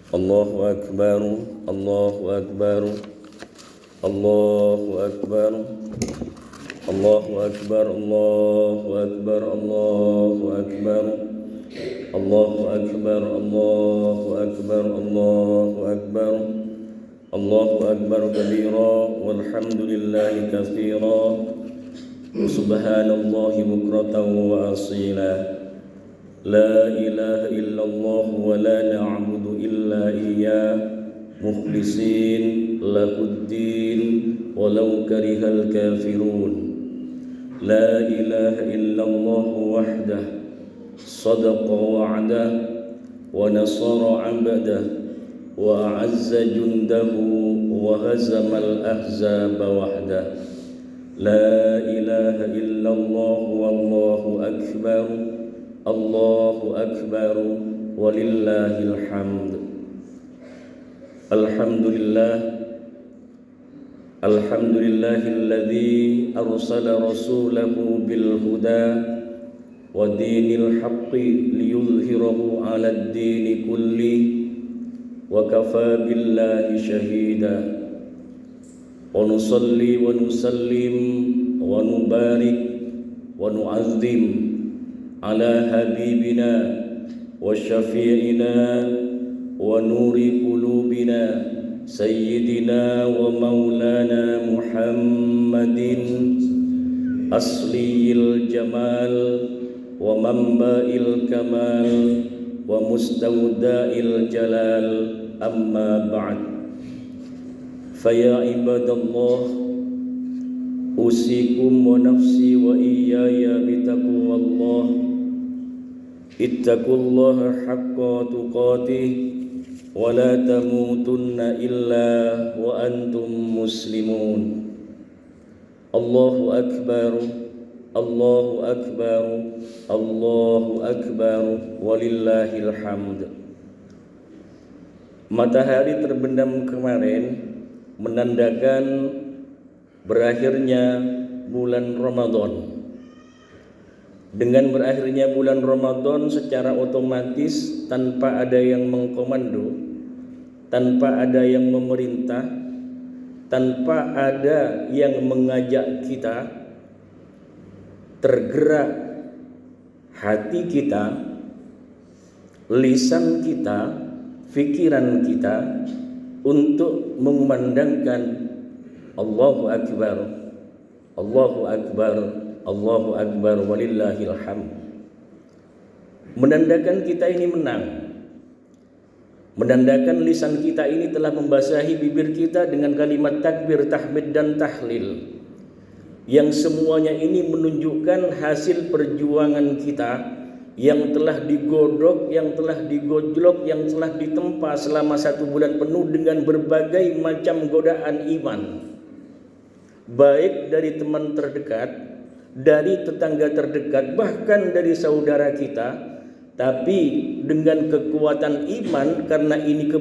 الله أكبر الله أكبر الله أكبر الله أكبر الله أكبر الله أكبر الله أكبر الله أكبر الله أكبر الله أكبر كبيرا والحمد لله كثيرا سبحان الله بكرة وأصيلا لا إله إلا الله ولا نعبد إلا إياه مخلصين له الدين ولو كره الكافرون لا إله إلا الله وحده صدق وعده ونصر عبده وأعز جنده وهزم الأحزاب وحده لا إله إلا الله والله أكبر الله أكبر ولله الحمد الحمد لله الذي أرسل رسوله بالهدى ودين الحق ليظهره على الدين كله وكفى بالله شهيدا ونصلي ونسلم ونبارك ونعظم على حبيبنا وشفيعنا ونور قلوبنا سيدنا ومولانا محمد أصلي الجمال ومنبع الكمال ومستودع الجلال أما بعد فيا عباد الله أوصيكم ونفسي وإياي بتقوى الله اتقوا الله حق تقاته ولا تموتن إلا وأنتم مسلمون الله أكبر الله أكبر الله أكبر ولله الحمد. Matahari terbenam kemarin menandakan berakhirnya bulan Ramadan. Dengan berakhirnya bulan Ramadan secara otomatis tanpa ada yang mengkomando, tanpa ada yang memerintah, tanpa ada yang mengajak kita, tergerak hati kita, lisan kita, pikiran kita untuk mengumandangkan Allahu Akbar, Allahu Akbar, Allahu Akbar walillahil hamd. Menandakan kita ini menang, menandakan lisan kita ini telah membasahi bibir kita dengan kalimat takbir, tahmid dan tahlil, yang semuanya ini menunjukkan hasil perjuangan kita yang telah digodok, yang telah digojlok, yang telah ditempa selama 1 bulan penuh dengan berbagai macam godaan iman, baik dari teman terdekat, dari tetangga terdekat, bahkan dari saudara kita. Tapi dengan kekuatan iman, karena ini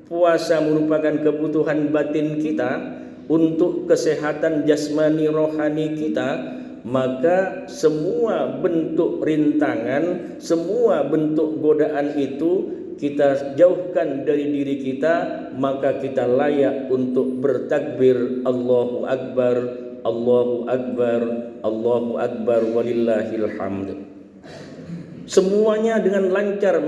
puasa merupakan kebutuhan batin kita untuk kesehatan jasmani rohani kita, maka semua bentuk rintangan, semua bentuk godaan itu kita jauhkan dari diri kita, maka kita layak untuk bertakbir Allahu Akbar, Allahu Akbar, Allahu Akbar walillahil hamd. Semuanya dengan lancar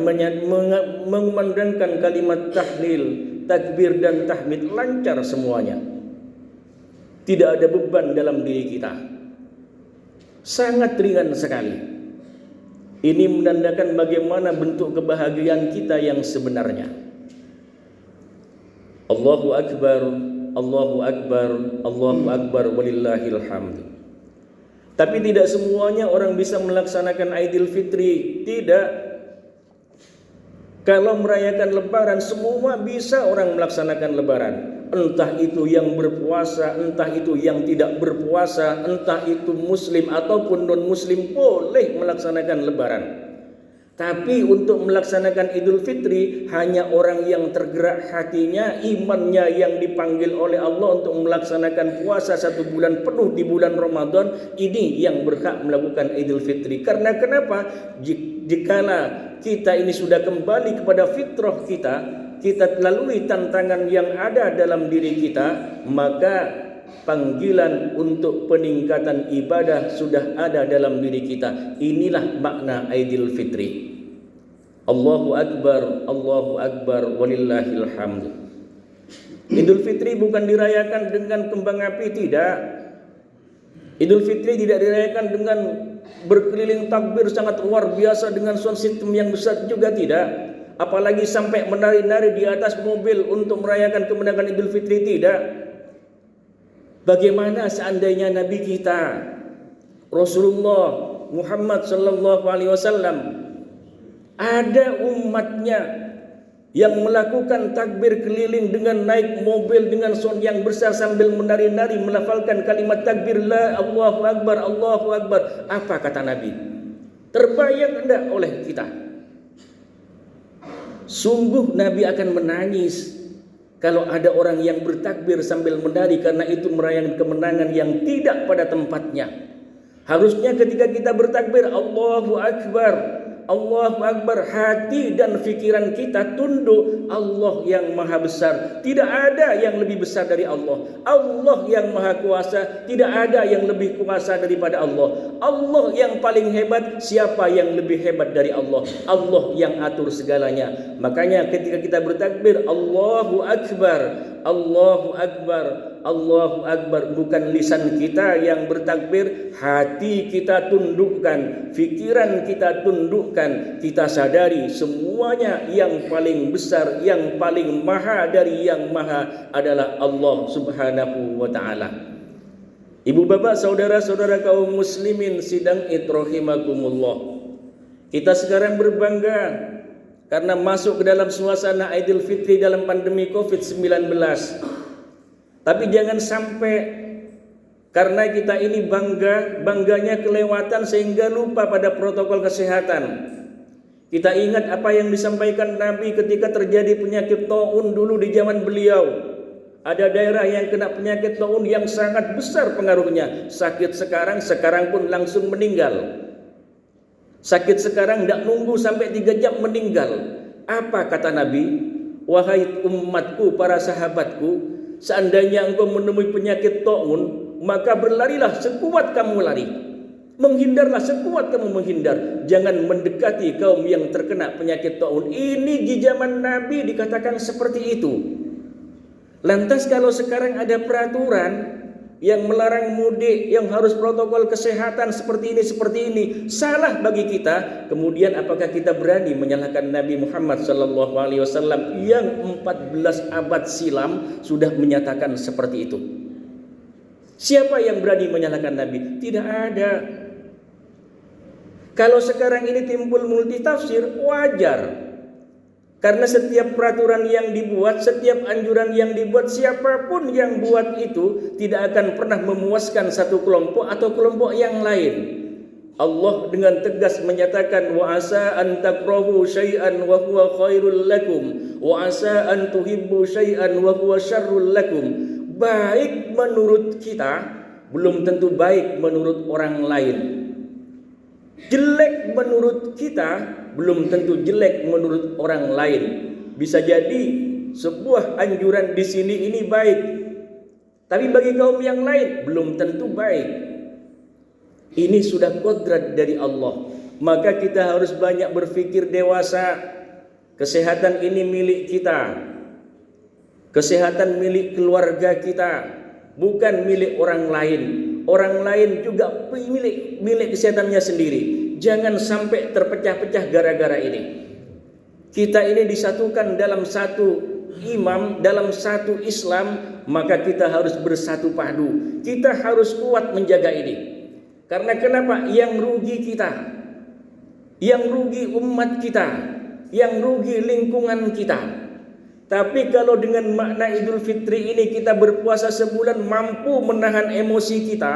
mengumandangkan kalimat tahlil, takbir dan tahmid, lancar semuanya. Tidak ada beban dalam diri kita. Sangat ringan sekali. Ini menandakan bagaimana bentuk kebahagiaan kita yang sebenarnya. Allahu Akbar, Allahu Akbar, Allahu Akbar walillahil hamd. Tapi tidak semuanya orang bisa melaksanakan Idul Fitri. Tidak. Kalau merayakan Lebaran, semua bisa orang melaksanakan Lebaran. Entah itu yang berpuasa, entah itu yang tidak berpuasa, entah itu muslim ataupun non-muslim boleh melaksanakan Lebaran. Tapi untuk melaksanakan Idul Fitri hanya orang yang tergerak hatinya, imannya yang dipanggil oleh Allah untuk melaksanakan puasa 1 bulan penuh di bulan Ramadan, ini yang berhak melakukan Idul Fitri. Karena kenapa? Jikala kita ini sudah kembali kepada fitrah kita, kita lalui tantangan yang ada dalam diri kita, maka panggilan untuk peningkatan ibadah sudah ada dalam diri kita. Inilah makna Aidil Fitri. Allahu Akbar, walillahil hamd. Idul Fitri bukan dirayakan dengan kembang api, tidak. Idul Fitri tidak dirayakan dengan berkeliling takbir sangat luar biasa dengan sound system yang besar juga, tidak. Apalagi sampai menari-nari di atas mobil untuk merayakan kemenangan Idul Fitri, tidak. Bagaimana seandainya Nabi kita Rasulullah Muhammad sallallahu alaihi wasallam ada umatnya yang melakukan takbir keliling dengan naik mobil dengan sound yang besar sambil menari-nari melafalkan kalimat takbir la Allahu Akbar, Allahu Akbar. Apa kata Nabi? Terbayang tidak oleh kita? Sungguh Nabi akan menangis kalau ada orang yang bertakbir sambil menari, karena itu merayakan kemenangan yang tidak pada tempatnya. Harusnya ketika kita bertakbir Allahu Akbar, Allahu Akbar, hati dan pikiran kita tunduk. Allah yang maha besar, tidak ada yang lebih besar dari Allah. Allah yang maha kuasa, tidak ada yang lebih kuasa daripada Allah. Allah yang paling hebat, siapa yang lebih hebat dari Allah? Allah yang atur segalanya. Makanya ketika kita bertakbir Allahu Akbar, Allahu Akbar, Allahu Akbar, bukan lisan kita yang bertakbir, hati kita tundukkan, fikiran kita tundukkan, kita sadari semuanya yang paling besar, yang paling maha dari yang maha adalah Allah Subhanahu wa ta'ala. Ibu bapak, saudara-saudara kaum muslimin sidang rahimakumullah, kita sekarang berbangga karena masuk ke dalam suasana Idul Fitri dalam pandemi COVID-19. Tapi jangan sampai karena kita ini bangganya kelewatan sehingga lupa pada protokol kesehatan. Kita ingat apa yang disampaikan Nabi ketika terjadi penyakit taun dulu di zaman beliau. Ada daerah yang kena penyakit taun yang sangat besar pengaruhnya. Sakit sekarang pun langsung meninggal. Sakit sekarang tidak nunggu sampai 3 jam meninggal. Apa kata Nabi? Wahai umatku, para sahabatku, seandainya engkau menemui penyakit taun, maka berlarilah sekuat kamu lari. Menghindarlah sekuat kamu menghindar. Jangan mendekati kaum yang terkena penyakit taun. Ini di zaman Nabi dikatakan seperti itu. Lantas kalau sekarang ada peraturan yang melarang mudik, yang harus protokol kesehatan seperti ini, salah bagi kita. Kemudian apakah kita berani menyalahkan Nabi Muhammad sallallahu alaihi wasallam yang 14 abad silam sudah menyatakan seperti itu? Siapa yang berani menyalahkan Nabi? Tidak ada. Kalau sekarang ini timbul multitafsir, wajar. Karena setiap peraturan yang dibuat, setiap anjuran yang dibuat, siapapun yang buat itu tidak akan pernah memuaskan satu kelompok atau kelompok yang lain. Allah dengan tegas menyatakan, wa asa an takrahu syai'an wa huwa khairul lakum wa asa an tuhibbu syai'an wa huwa syarrul lakum. Baik menurut kita belum tentu baik menurut orang lain. Jelek menurut kita belum tentu jelek menurut orang lain. Bisa jadi sebuah anjuran di sini ini baik, tapi bagi kaum yang lain belum tentu baik. Ini sudah kodrat dari Allah. Maka kita harus banyak berpikir dewasa. Kesehatan ini milik kita. Kesehatan milik keluarga kita, bukan milik orang lain. Orang lain juga milik kesehatannya sendiri. Jangan sampai terpecah-pecah gara-gara ini. Kita ini disatukan dalam satu imam, dalam satu Islam, maka kita harus bersatu padu. Kita harus kuat menjaga ini. Karena kenapa? Yang rugi kita, yang rugi umat kita, yang rugi lingkungan kita. Tapi kalau dengan makna Idul Fitri ini kita berpuasa sebulan, mampu menahan emosi kita,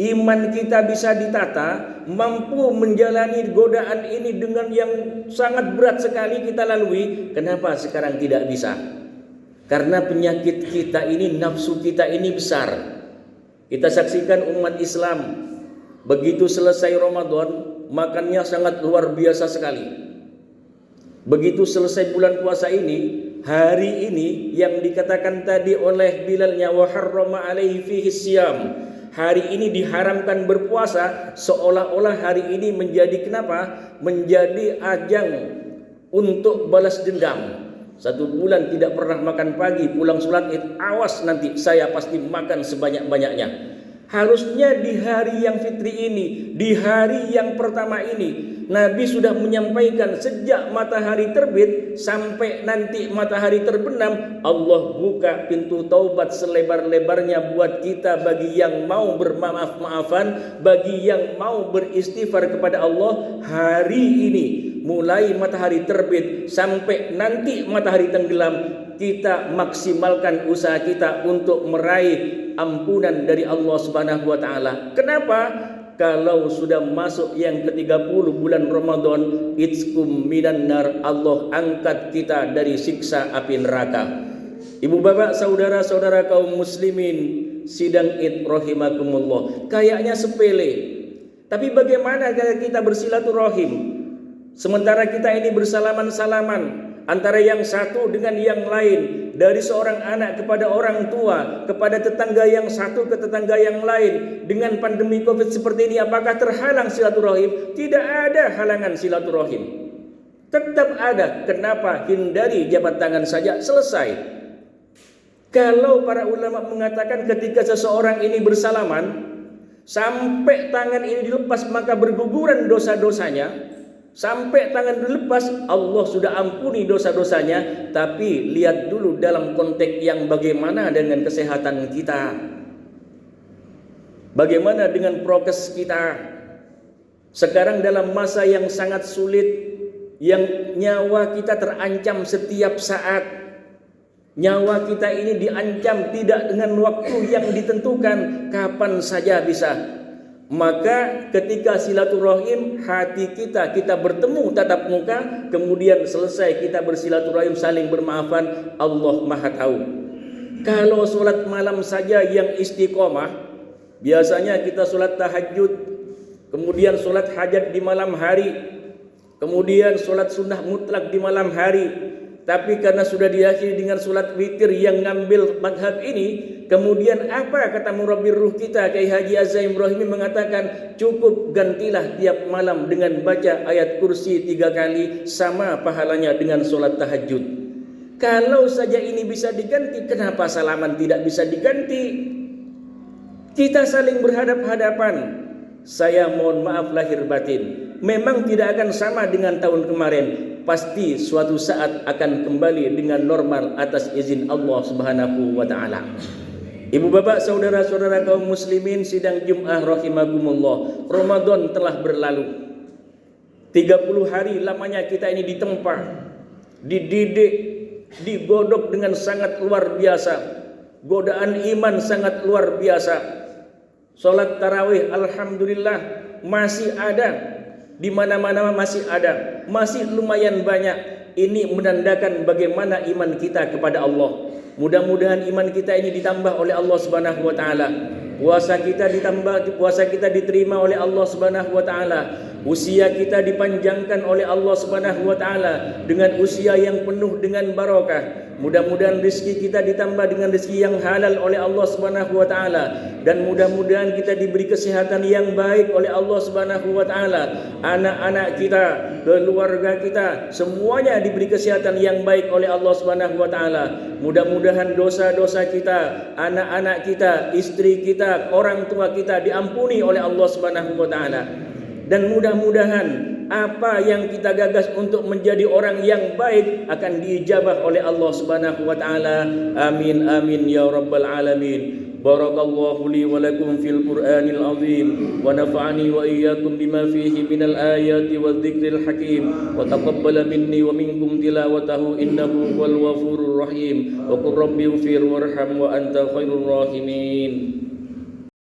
iman kita bisa ditata, mampu menjalani godaan ini dengan yang sangat berat sekali kita lalui. Kenapa sekarang tidak bisa? Karena penyakit kita ini, nafsu kita ini besar. Kita saksikan umat Islam, begitu selesai Ramadan, makannya sangat luar biasa sekali. Begitu selesai bulan puasa ini, hari ini yang dikatakan tadi oleh Bilalnya wa harrama alaihi fihi siyam, hari ini diharamkan berpuasa, seolah-olah hari ini menjadi kenapa? Menjadi ajang untuk balas dendam. 1 bulan tidak pernah makan pagi, pulang sholat Id, awas nanti saya pasti makan sebanyak-banyaknya. Harusnya di hari yang fitri ini, di hari yang pertama ini, Nabi sudah menyampaikan sejak matahari terbit sampai nanti matahari terbenam, Allah buka pintu taubat selebar-lebarnya buat kita, bagi yang mau bermaaf-maafan, bagi yang mau beristighfar kepada Allah. Hari ini mulai matahari terbit sampai nanti matahari tenggelam, kita maksimalkan usaha kita untuk meraih ampunan dari Allah Subhanahu wa taala. Kenapa? Kalau sudah masuk yang ke-30 bulan Ramadan, itskum minan nar, Allah angkat kita dari siksa api neraka. Ibu bapak, saudara-saudara kaum muslimin, sidang Id rahimakumullah. Kayaknya sepele. Tapi bagaimana kita bersilaturahim? Sementara kita ini bersalaman-salaman antara yang satu dengan yang lain, dari seorang anak kepada orang tua, kepada tetangga yang satu ke tetangga yang lain. Dengan pandemi Covid seperti ini, apakah terhalang silaturahim? Tidak ada halangan silaturahim, tetap ada. Kenapa? Hindari jabat tangan saja, selesai. Kalau para ulama mengatakan ketika seseorang ini bersalaman sampai tangan ini dilepas maka berguguran dosa-dosanya. Sampai tangan dilepas, Allah sudah ampuni dosa-dosanya. Tapi lihat dulu dalam konteks yang bagaimana dengan kesehatan kita, bagaimana dengan prokes kita. Sekarang dalam masa yang sangat sulit, yang nyawa kita terancam setiap saat. Nyawa kita ini diancam tidak dengan waktu yang ditentukan, kapan saja bisa. Maka ketika silaturahim, hati kita bertemu tatap muka, kemudian selesai kita bersilaturahim, saling bermaafan, Allah Maha tahu. Kalau sholat malam saja yang istiqomah, biasanya kita sholat tahajud, kemudian sholat hajat di malam hari, kemudian sholat sunnah mutlak di malam hari. Tapi karena sudah diakhiri dengan sholat witir yang ngambil madhab ini, kemudian apa kata murabbir ruh kita, Kiai Haji Azaim Ibrahimi mengatakan, cukup gantilah tiap malam dengan baca ayat kursi 3 kali, sama pahalanya dengan sholat tahajud. Kalau saja ini bisa diganti, kenapa salaman tidak bisa diganti? Kita saling berhadap-hadapan. Saya mohon maaf lahir batin, memang tidak akan sama dengan tahun kemarin. Pasti suatu saat akan kembali dengan normal atas izin Allah Subhanahu wa taala. Ibu bapak, saudara-saudara kaum muslimin, sidang Jumat rahimakumullah. Ramadan telah berlalu. 30 hari lamanya kita ini ditempa, dididik, digodok dengan sangat luar biasa. Godaan iman sangat luar biasa. Salat tarawih alhamdulillah masih ada. Di mana-mana masih ada, masih lumayan banyak. Ini menandakan bagaimana iman kita kepada Allah. Mudah-mudahan iman kita ini ditambah oleh Allah Subhanahu wa taala. Puasa kita ditambah, puasa kita diterima oleh Allah Subhanahu wa taala. Usia kita dipanjangkan oleh Allah Subhanahu wa taala dengan usia yang penuh dengan barokah. Mudah-mudahan rezeki kita ditambah dengan rezeki yang halal oleh Allah Subhanahu wa taala, dan mudah-mudahan kita diberi kesehatan yang baik oleh Allah Subhanahu wa taala. Anak-anak kita, keluarga kita, semuanya diberi kesehatan yang baik oleh Allah Subhanahu wa taala. Mudah-mudahan dosa-dosa kita, anak-anak kita, istri kita, orang tua kita diampuni oleh Allah Subhanahu wa taala. Dan mudah-mudahan apa yang kita gagas untuk menjadi orang yang baik akan diijabah oleh Allah Subhanahu wa taala. Amin amin ya rabbal alamin. Barakallahu li wa lakum fil Qur'anil azim wa nafa'ani wa iyyakum bima fihi minal ayati wadh-dhikril hakim wa taqabbala minni wa minkum tilawatahu innahu wal ghafurur rahim. Wa qur rabbi ighfir warham wa anta khairur rahimin.